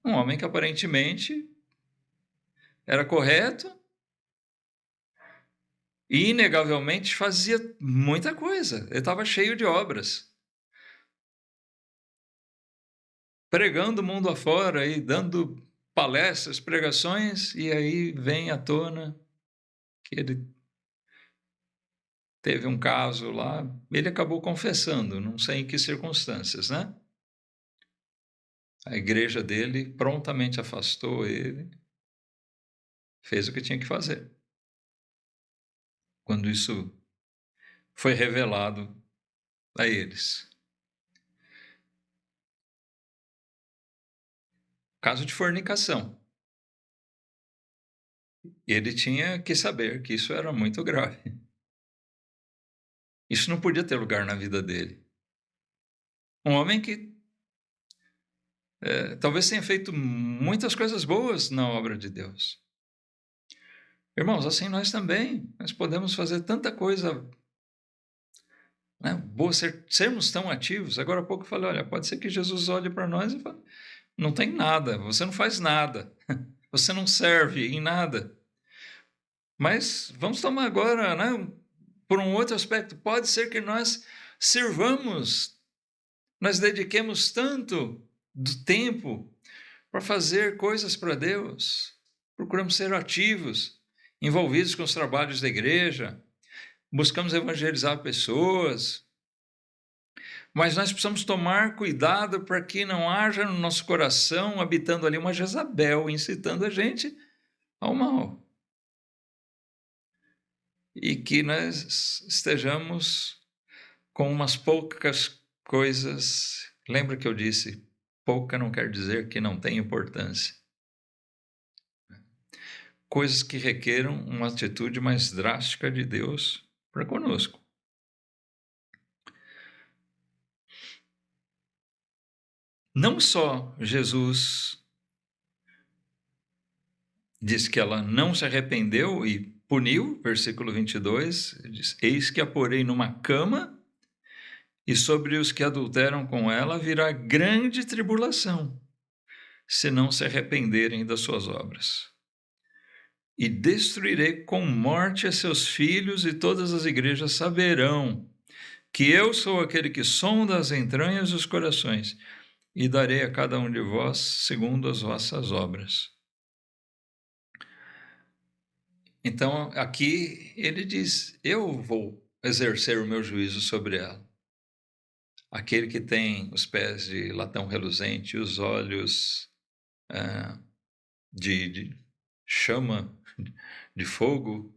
um homem que aparentemente era correto e, inegavelmente, fazia muita coisa. Ele estava cheio de obras, pregando o mundo afora e dando palestras, pregações, e aí vem à tona que ele teve um caso lá, ele acabou confessando, não sei em que circunstâncias, né? A igreja dele prontamente afastou ele, fez o que tinha que fazer. Quando isso foi revelado a eles. Caso de fornicação. Ele tinha que saber que isso era muito grave. Isso não podia ter lugar na vida dele. Um homem que talvez tenha feito muitas coisas boas na obra de Deus. Irmãos, assim nós também. Nós podemos fazer tanta coisa, né, boa, sermos tão ativos. Agora há pouco eu falei, olha, pode ser que Jesus olhe para nós e fale, não tem nada, você não faz nada, você não serve em nada. Mas vamos tomar agora, né, por um outro aspecto. Pode ser que nós sirvamos, nós dediquemos tanto do tempo para fazer coisas para Deus, procuramos ser ativos, envolvidos com os trabalhos da igreja, buscamos evangelizar pessoas, mas nós precisamos tomar cuidado para que não haja no nosso coração, habitando ali, uma Jezabel, incitando a gente ao mal. E que nós estejamos com umas poucas coisas. Lembra que eu disse, pouca não quer dizer que não tem importância. Coisas que requeram uma atitude mais drástica de Deus para conosco. Não só Jesus diz que ela não se arrependeu e puniu, versículo 22, diz, eis que a porei numa cama, e sobre os que adulteram com ela virá grande tribulação, se não se arrependerem das suas obras. E destruirei com morte a seus filhos, e todas as igrejas saberão que eu sou aquele que sonda as entranhas e os corações, e darei a cada um de vós segundo as vossas obras. Então, aqui ele diz, eu vou exercer o meu juízo sobre ela. Aquele que tem os pés de latão reluzente, os olhos de chama, de fogo,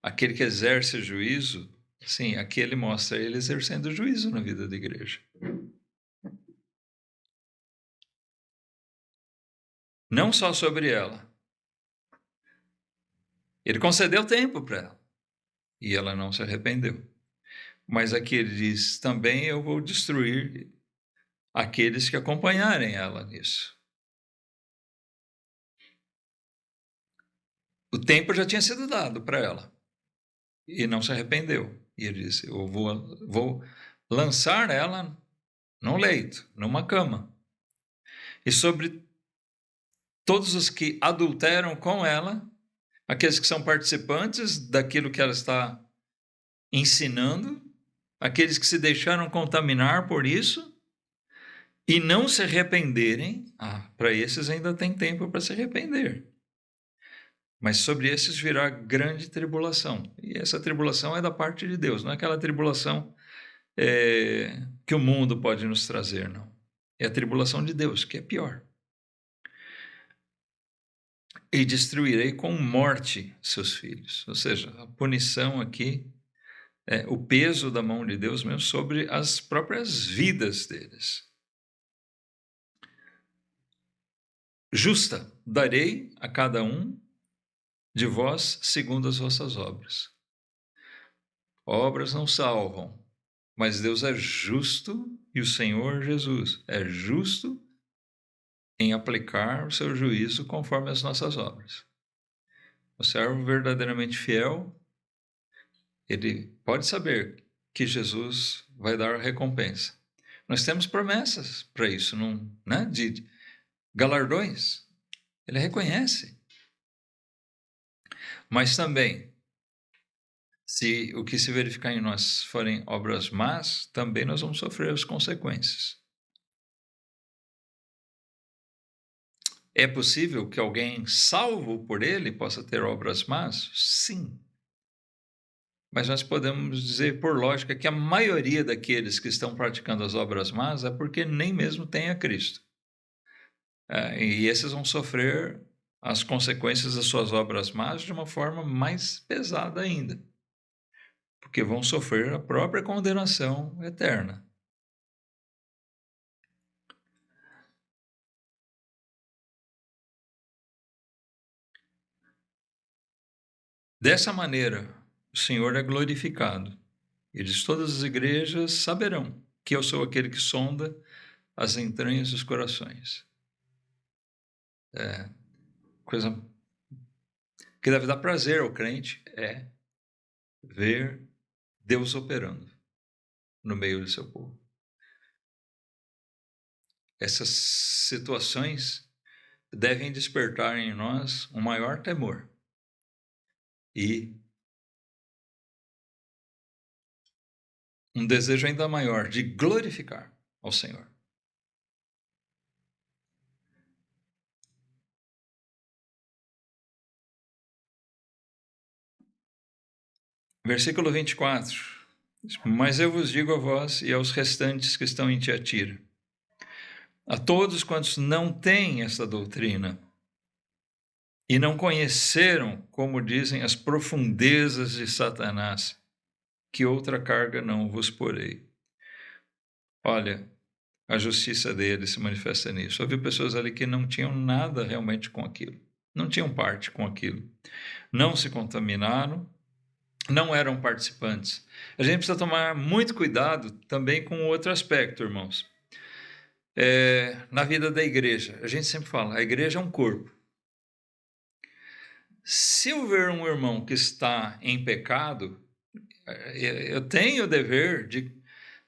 aquele que exerce juízo, sim, aqui ele mostra ele exercendo juízo na vida da igreja. Não só sobre ela. Ele concedeu tempo para ela, e ela não se arrependeu. Mas aqui ele diz, também eu vou destruir aqueles que acompanharem ela nisso. O tempo já tinha sido dado para ela, e não se arrependeu. E ele disse, eu vou lançar ela num leito, numa cama. E sobre todos os que adulteram com ela, aqueles que são participantes daquilo que ela está ensinando, aqueles que se deixaram contaminar por isso e não se arrependerem, para esses ainda tem tempo para se arrepender. Mas sobre esses virá grande tribulação. E essa tribulação é da parte de Deus, não é aquela tribulação que o mundo pode nos trazer, não. É a tribulação de Deus, que é pior. E destruirei com morte seus filhos. Ou seja, a punição aqui é o peso da mão de Deus mesmo sobre as próprias vidas deles. Justa, darei a cada um de vós segundo as vossas obras. Obras não salvam, mas Deus é justo e o Senhor Jesus é justo em aplicar o seu juízo conforme as nossas obras. O servo verdadeiramente fiel, ele pode saber que Jesus vai dar recompensa. Nós temos promessas para isso, não, né? De galardões. Ele reconhece. Mas também, se o que se verificar em nós forem obras más, também nós vamos sofrer as consequências. É possível que alguém salvo por ele possa ter obras más? Sim. Mas nós podemos dizer, por lógica, que a maioria daqueles que estão praticando as obras más é porque nem mesmo tem a Cristo. E esses vão sofrer as consequências das suas obras más de uma forma mais pesada ainda, porque vão sofrer a própria condenação eterna. Dessa maneira, o Senhor é glorificado, e diz: todas as igrejas saberão que eu sou aquele que sonda as entranhas dos corações. Coisa que deve dar prazer ao crente é ver Deus operando no meio do seu povo. Essas situações devem despertar em nós um maior temor e um desejo ainda maior de glorificar ao Senhor. Versículo 24. Mas eu vos digo a vós e aos restantes que estão em Tiatira, a todos quantos não têm essa doutrina e não conheceram, como dizem, as profundezas de Satanás, que outra carga não vos porei. Olha, a justiça dele se manifesta nisso. Havia pessoas ali que não tinham nada realmente com aquilo, não tinham parte com aquilo, não se contaminaram, não eram participantes. A gente precisa tomar muito cuidado também com outro aspecto, irmãos. Na vida da igreja, a gente sempre fala, a igreja é um corpo. Se eu ver um irmão que está em pecado, eu tenho o dever de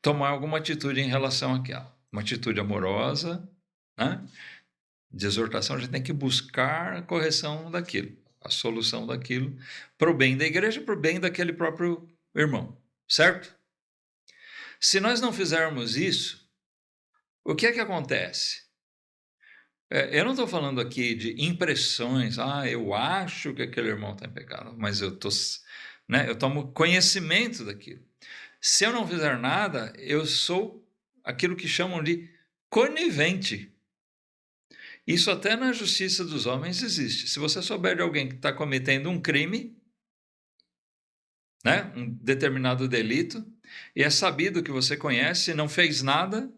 tomar alguma atitude em relação àquela. Uma atitude amorosa, né? De exortação, a gente tem que buscar a correção daquilo, a solução daquilo, para o bem da igreja, para o bem daquele próprio irmão, certo? Se nós não fizermos isso, o que é que acontece? Eu não estou falando aqui de impressões, eu acho que aquele irmão está em pecado, mas eu tomo conhecimento daquilo. Se eu não fizer nada, eu sou aquilo que chamam de conivente. Isso até na justiça dos homens existe. Se você souber de alguém que está cometendo um crime, né, um determinado delito, e é sabido que você conhece e não fez nada,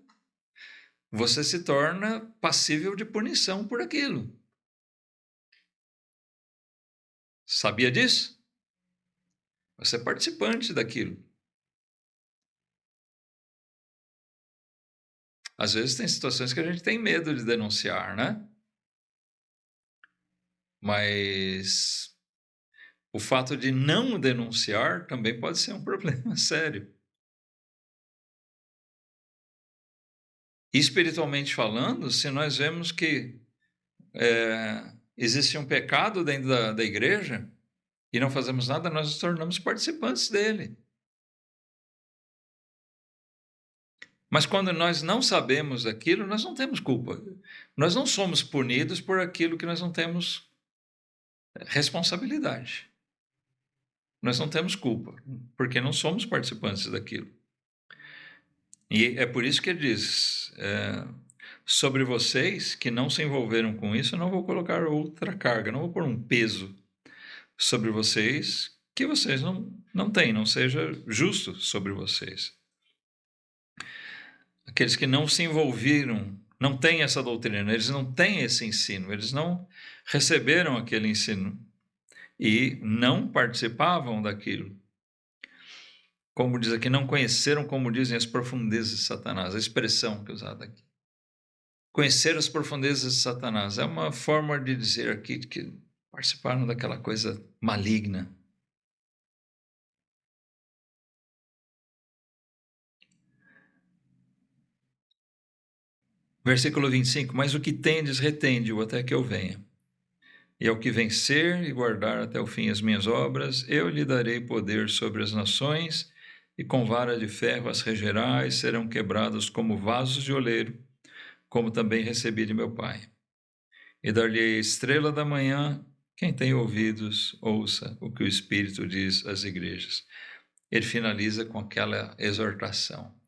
você se torna passível de punição por aquilo. Sabia disso? Você é participante daquilo. Às vezes tem situações que a gente tem medo de denunciar, né? Mas o fato de não denunciar também pode ser um problema sério. Espiritualmente falando, se nós vemos que existe um pecado dentro da igreja e não fazemos nada, nós nos tornamos participantes dele. Mas quando nós não sabemos aquilo, nós não temos culpa. Nós não somos punidos por aquilo que nós não temos responsabilidade. Nós não temos culpa, porque não somos participantes daquilo. E é por isso que ele diz, sobre vocês que não se envolveram com isso, eu não vou colocar outra carga, não vou pôr um peso sobre vocês que vocês não têm, não seja justo sobre vocês. Aqueles que não se envolveram, não têm essa doutrina, eles não têm esse ensino, eles não receberam aquele ensino e não participavam daquilo. Como diz aqui, não conheceram, como dizem, as profundezas de Satanás, a expressão que é usada aqui. Conhecer as profundezas de Satanás é uma forma de dizer aqui que participaram daquela coisa maligna. Versículo 25, mas o que tendes, retende-o até que eu venha. E ao que vencer e guardar até o fim as minhas obras, eu lhe darei poder sobre as nações, e com vara de ferro as regerá, e serão quebrados como vasos de oleiro, como também recebi de meu Pai. E dar-lhe-ei a estrela da manhã. Quem tem ouvidos, ouça o que o Espírito diz às igrejas. Ele finaliza com aquela exortação.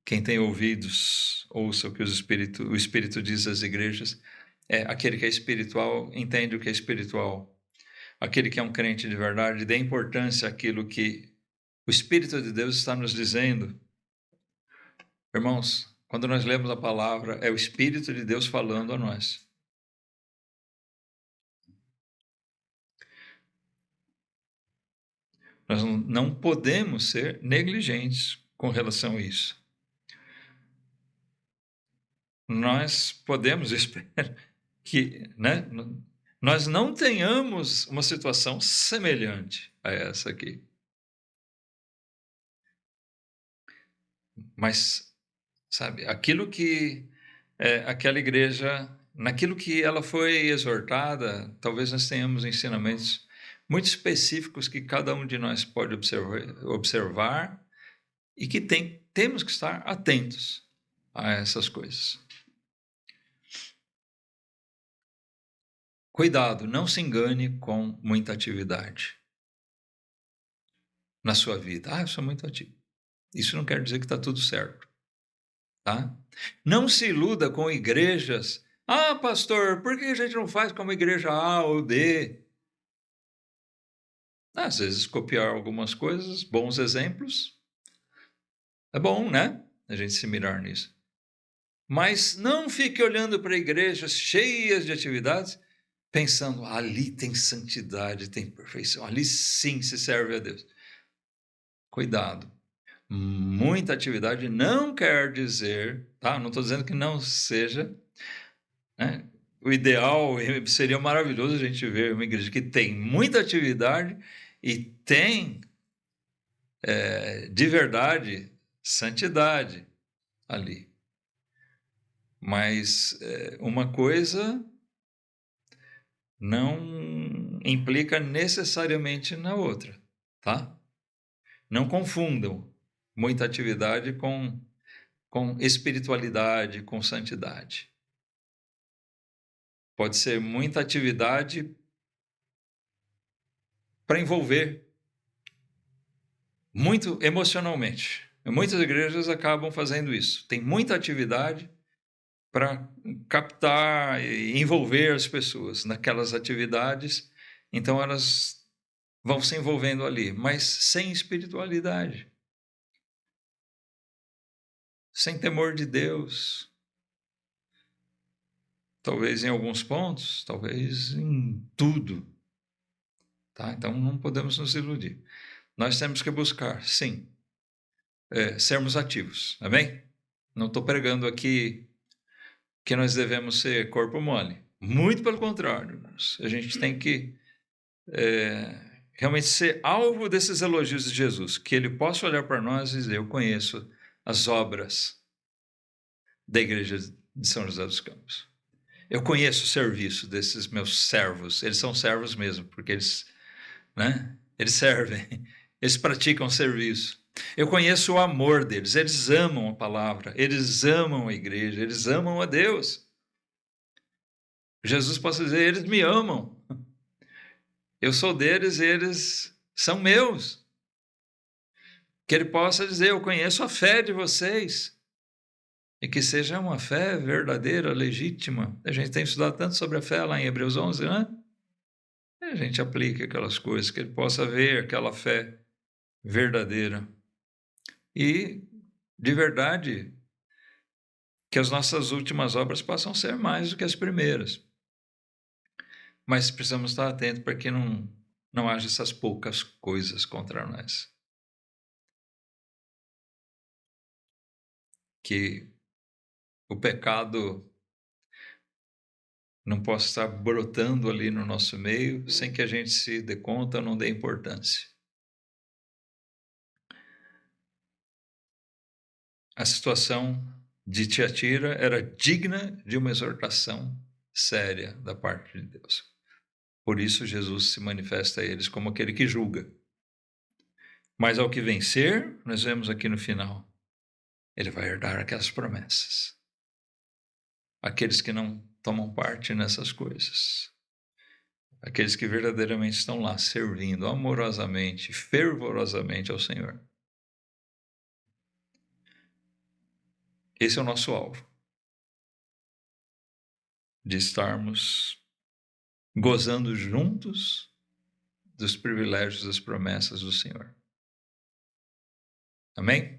Quem tem ouvidos, ouça o que o Espírito diz às igrejas. Aquele que é espiritual entende o que é espiritual. Aquele que é um crente de verdade dê importância àquilo que o Espírito de Deus está nos dizendo. Irmãos, quando nós lemos a palavra, é o Espírito de Deus falando a nós. Nós não podemos ser negligentes com relação a isso. Nós podemos esperar que, nós não tenhamos uma situação semelhante a essa aqui. Mas, sabe, aquilo que aquela igreja, naquilo que ela foi exortada, talvez nós tenhamos ensinamentos muito específicos que cada um de nós pode observar e que temos que estar atentos a essas coisas. Cuidado, não se engane com muita atividade na sua vida. Eu sou muito ativo. Isso não quer dizer que está tudo certo, tá? Não se iluda com igrejas. Pastor, por que a gente não faz como igreja A ou B? Às vezes copiar algumas coisas, bons exemplos, é bom, né? A gente se mirar nisso. Mas não fique olhando para igrejas cheias de atividades, pensando, ali tem santidade, tem perfeição, ali sim se serve a Deus. Cuidado. Muita atividade não quer dizer, tá? Não estou dizendo que não seja, né? O ideal seria maravilhoso a gente ver uma igreja que tem muita atividade e tem de verdade santidade ali. Mas uma coisa não implica necessariamente na outra, tá? Não confundam muita atividade com espiritualidade, com santidade. Pode ser muita atividade para envolver muito emocionalmente. Muitas igrejas acabam fazendo isso. Tem muita atividade para captar e envolver as pessoas naquelas atividades, então elas vão se envolvendo ali, mas sem espiritualidade, sem temor de Deus. Talvez em alguns pontos, talvez em tudo. Tá? Então não podemos nos iludir. Nós temos que buscar, sim, sermos ativos, amém? Não estou pregando aqui que nós devemos ser corpo mole. Muito pelo contrário, irmãos. A gente tem que realmente ser alvo desses elogios de Jesus, que ele possa olhar para nós e dizer, eu conheço as obras da igreja de São José dos Campos. Eu conheço o serviço desses meus servos. Eles são servos mesmo, porque eles servem, eles praticam serviço. Eu conheço o amor deles, eles amam a palavra, eles amam a igreja, eles amam a Deus. Jesus pode dizer, eles me amam. Eu sou deles e eles são meus. Que ele possa dizer, eu conheço a fé de vocês. E que seja uma fé verdadeira, legítima. A gente tem estudado tanto sobre a fé lá em Hebreus 11, né? E a gente aplica aquelas coisas, que ele possa ver aquela fé verdadeira. E, de verdade, que as nossas últimas obras possam ser mais do que as primeiras. Mas precisamos estar atentos para que não haja essas poucas coisas contra nós. Que o pecado não possa estar brotando ali no nosso meio sem que a gente se dê conta ou não dê importância. A situação de Tiatira era digna de uma exortação séria da parte de Deus. Por isso Jesus se manifesta a eles como aquele que julga. Mas ao que vencer, nós vemos aqui no final, ele vai herdar aquelas promessas. Aqueles que não tomam parte nessas coisas. Aqueles que verdadeiramente estão lá servindo amorosamente, fervorosamente ao Senhor. Esse é o nosso alvo. De estarmos gozando juntos dos privilégios das promessas do Senhor. Amém?